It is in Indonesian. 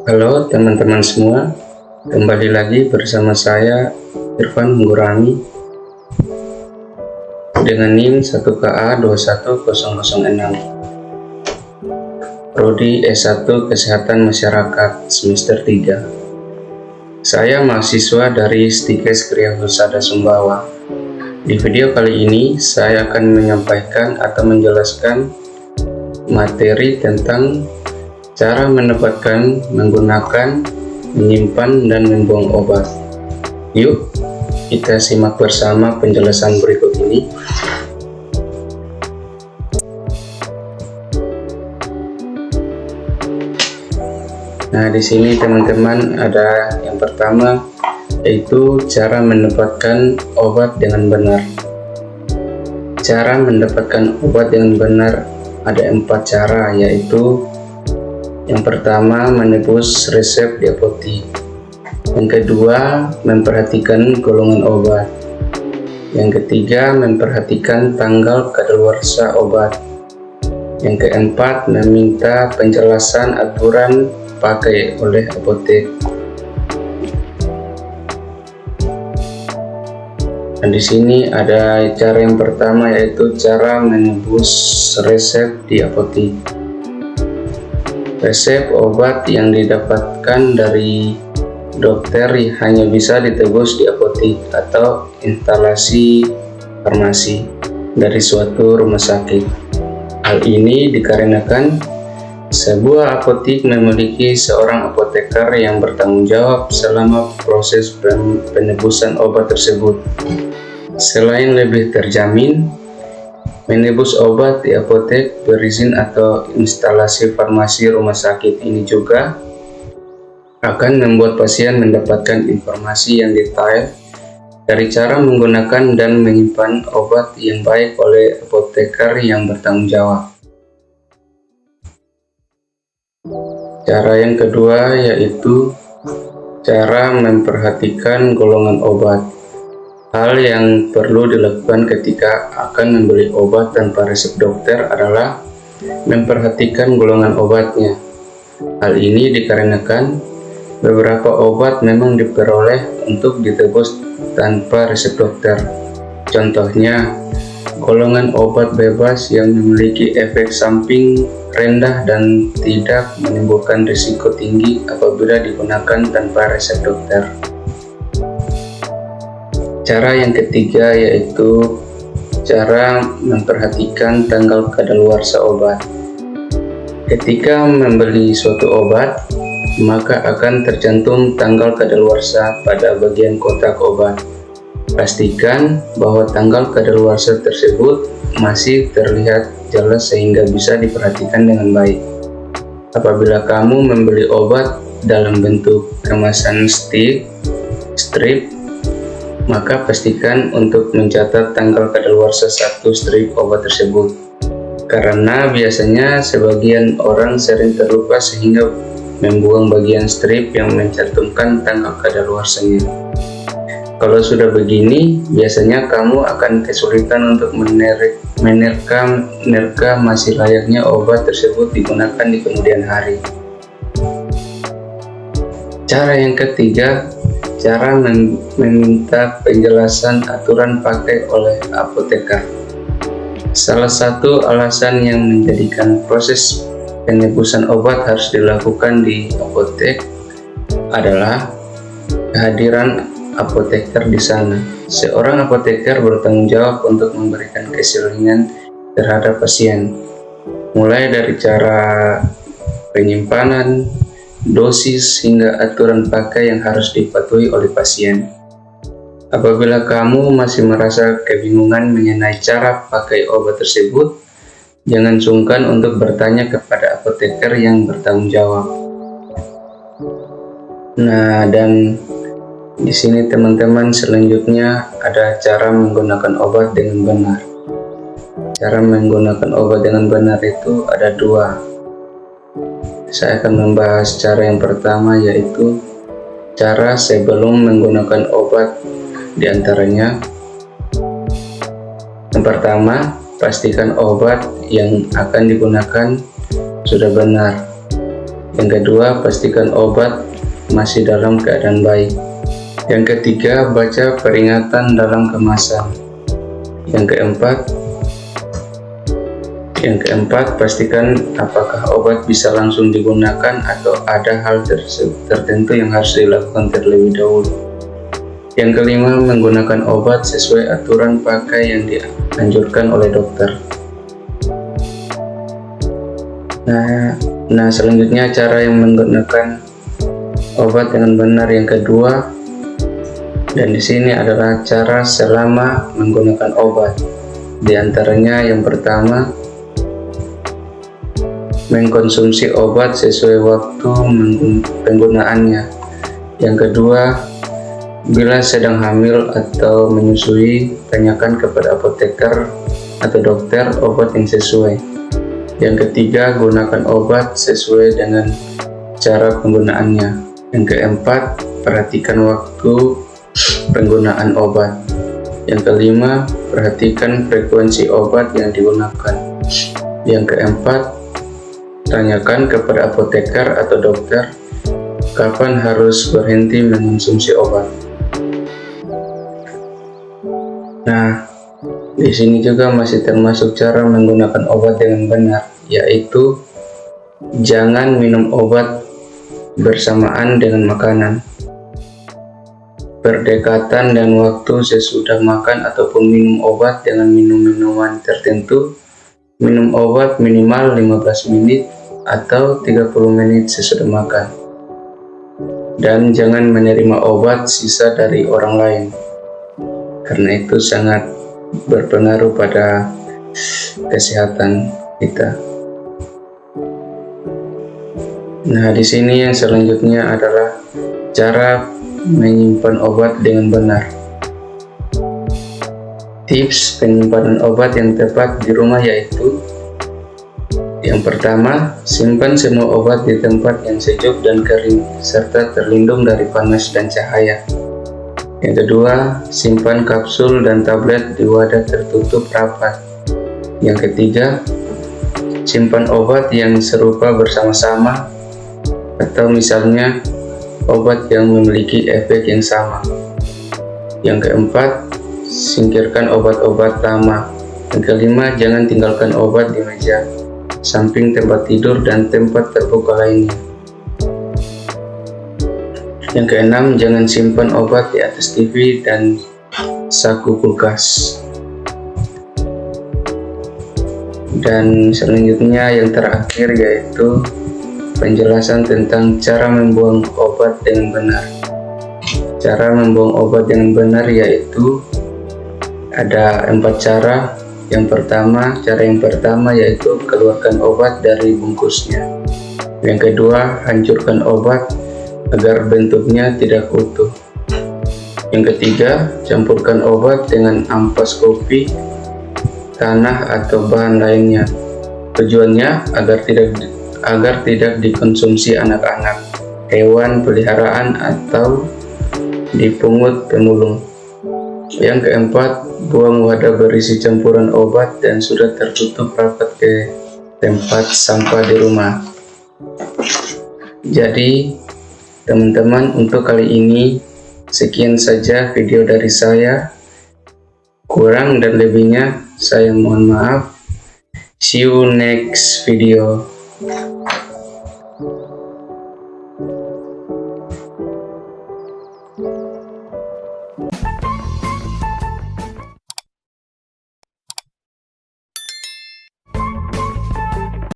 Halo teman-teman semua, kembali lagi bersama saya Irfan Nurani dengan NIM 1KA21006, Prodi S1 Kesehatan Masyarakat semester 3. Saya mahasiswa dari Stikes Kriya Husada Sumbawa. Di video kali ini saya akan menyampaikan atau menjelaskan materi tentang cara mendapatkan, menggunakan, menyimpan, dan membuang obat. Yuk, kita simak bersama penjelasan berikut ini. Nah, di sini teman-teman ada yang pertama, yaitu cara mendapatkan obat dengan benar. Cara mendapatkan obat dengan benar ada 4 cara, yaitu yang pertama, menebus resep di apotik. Yang kedua, memperhatikan golongan obat. Yang ketiga, memperhatikan tanggal kadaluarsa obat. Yang keempat, meminta penjelasan aturan pakai oleh apotek. Dan di sini ada cara yang pertama, yaitu cara menebus resep di apotik. Resep obat yang didapatkan dari dokter hanya bisa ditebus di apotik atau instalasi farmasi dari suatu rumah sakit. Hal ini dikarenakan sebuah apotik memiliki seorang apoteker yang bertanggung jawab selama proses penebusan obat tersebut. Selain lebih terjamin, menebus obat di apotek berizin atau instalasi farmasi rumah sakit ini juga akan membuat pasien mendapatkan informasi yang detail dari cara menggunakan dan menyimpan obat yang baik oleh apoteker yang bertanggung jawab. Cara yang kedua yaitu cara memperhatikan golongan obat. Hal yang perlu dilakukan ketika akan membeli obat tanpa resep dokter adalah memperhatikan golongan obatnya. Hal ini dikarenakan beberapa obat memang diperoleh untuk ditebus tanpa resep dokter. Contohnya, golongan obat bebas yang memiliki efek samping rendah dan tidak menimbulkan risiko tinggi apabila digunakan tanpa resep dokter. Cara yang ketiga yaitu cara memperhatikan tanggal kadaluarsa obat. Ketika membeli suatu obat, maka akan tercantum tanggal kadaluarsa pada bagian kotak obat. Pastikan bahwa tanggal kadaluarsa tersebut masih terlihat jelas sehingga bisa diperhatikan dengan baik. Apabila kamu membeli obat dalam bentuk kemasan strip, maka pastikan untuk mencatat tanggal kadaluarsa satu strip obat tersebut, karena biasanya sebagian orang sering terlupa sehingga membuang bagian strip yang mencantumkan tanggal kadaluarsanya. Kalau sudah begini, biasanya kamu akan kesulitan untuk menerka masih layaknya obat tersebut digunakan di kemudian hari. Cara yang ketiga, cara meminta penjelasan aturan pakai oleh apoteker. Salah satu alasan yang menjadikan proses penebusan obat harus dilakukan di apotek adalah kehadiran apoteker di sana. Seorang apoteker bertanggung jawab untuk memberikan keseluruhan terhadap pasien, mulai dari cara penyimpanan, dosis, hingga aturan pakai yang harus dipatuhi oleh pasien. Apabila kamu masih merasa kebingungan mengenai cara pakai obat tersebut, jangan sungkan untuk bertanya kepada apoteker yang bertanggung jawab. Nah, dan di sini teman-teman, selanjutnya ada cara menggunakan obat dengan benar. Cara menggunakan obat dengan benar itu ada 2. Saya akan membahas cara yang pertama, yaitu cara sebelum menggunakan obat. Di antaranya, yang pertama, pastikan obat yang akan digunakan sudah benar. Yang kedua, pastikan obat masih dalam keadaan baik. Yang ketiga, baca peringatan dalam kemasan. Yang keempat, pastikan apakah obat bisa langsung digunakan atau ada hal tertentu yang harus dilakukan terlebih dahulu. Yang kelima, menggunakan obat sesuai aturan pakai yang dianjurkan oleh dokter. Nah, selanjutnya cara yang menggunakan obat dengan benar yang kedua, dan di sini adalah cara selama menggunakan obat. Di antaranya yang pertama, mengkonsumsi obat sesuai waktu penggunaannya. Yang kedua, bila sedang hamil atau menyusui, tanyakan kepada apoteker atau dokter obat yang sesuai. Yang ketiga, gunakan obat sesuai dengan cara penggunaannya. Yang keempat, perhatikan waktu penggunaan obat. Yang kelima, perhatikan frekuensi obat yang digunakan. Yang keempat, tanyakan kepada apoteker atau dokter kapan harus berhenti mengonsumsi obat. Nah, di sini juga masih termasuk cara menggunakan obat dengan benar, yaitu jangan minum obat bersamaan dengan makanan. Berdekatan dan waktu sesudah makan ataupun minum obat dengan minum minuman tertentu. Minum obat minimal 15 menit atau 30 menit sesudah makan. Dan jangan menerima obat sisa dari orang lain, karena itu sangat berpengaruh pada kesehatan kita. Nah, di sini yang selanjutnya adalah cara menyimpan obat dengan benar. Tips penyimpanan obat yang tepat di rumah yaitu: yang pertama, simpan semua obat di tempat yang sejuk dan kering serta terlindung dari panas dan cahaya. Yang kedua, simpan kapsul dan tablet di wadah tertutup rapat. Yang ketiga, simpan obat yang serupa bersama-sama, atau misalnya obat yang memiliki efek yang sama. Yang keempat, singkirkan obat-obat lama. Yang kelima, jangan tinggalkan obat di meja, samping tempat tidur dan tempat terbuka lainnya. Yang keenam, jangan simpan obat di atas TV dan saku kulkas. Dan selanjutnya yang terakhir yaitu penjelasan tentang cara membuang obat dengan benar. Cara membuang obat dengan benar yaitu ada 4 cara. Cara yang pertama yaitu keluarkan obat dari bungkusnya. Yang kedua, hancurkan obat agar bentuknya tidak utuh. Yang ketiga, campurkan obat dengan ampas kopi, tanah atau bahan lainnya. Tujuannya agar tidak dikonsumsi anak-anak, hewan peliharaan atau dipungut pemulung. Yang keempat, buang wadah berisi campuran obat dan sudah tertutup rapat ke tempat sampah di rumah. Jadi teman-teman, untuk kali ini sekian saja video dari saya. Kurang dan lebihnya saya mohon maaf. See you next video.